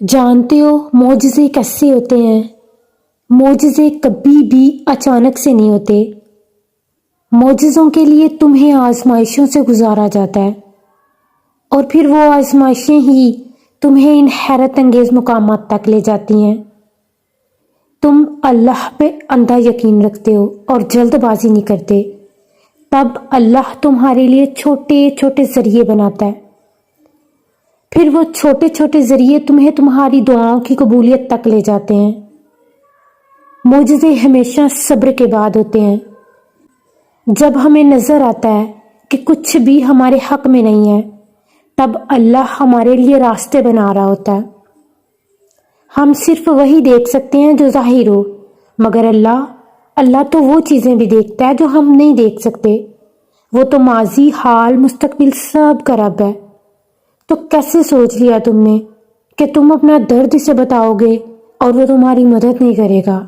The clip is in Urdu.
جانتے ہو معجزے کیسے ہوتے ہیں؟ معجزے کبھی بھی اچانک سے نہیں ہوتے۔ معجزوں کے لیے تمہیں آزمائشوں سے گزارا جاتا ہے، اور پھر وہ آزمائشیں ہی تمہیں ان حیرت انگیز مقامات تک لے جاتی ہیں۔ تم اللہ پہ اندھا یقین رکھتے ہو اور جلد بازی نہیں کرتے، تب اللہ تمہارے لیے چھوٹے چھوٹے ذریعے بناتا ہے۔ پھر وہ چھوٹے چھوٹے ذریعے تمہیں تمہاری دعاؤں کی قبولیت تک لے جاتے ہیں۔ معجزے ہمیشہ صبر کے بعد ہوتے ہیں۔ جب ہمیں نظر آتا ہے کہ کچھ بھی ہمارے حق میں نہیں ہے، تب اللہ ہمارے لیے راستے بنا رہا ہوتا ہے۔ ہم صرف وہی دیکھ سکتے ہیں جو ظاہر ہو، مگر اللہ تو وہ چیزیں بھی دیکھتا ہے جو ہم نہیں دیکھ سکتے۔ وہ تو ماضی، حال، مستقبل سب کا رب ہے۔ تو کیسے سوچ لیا تم نے کہ تم اپنا درد اسے بتاؤ گے اور وہ تمہاری مدد نہیں کرے گا؟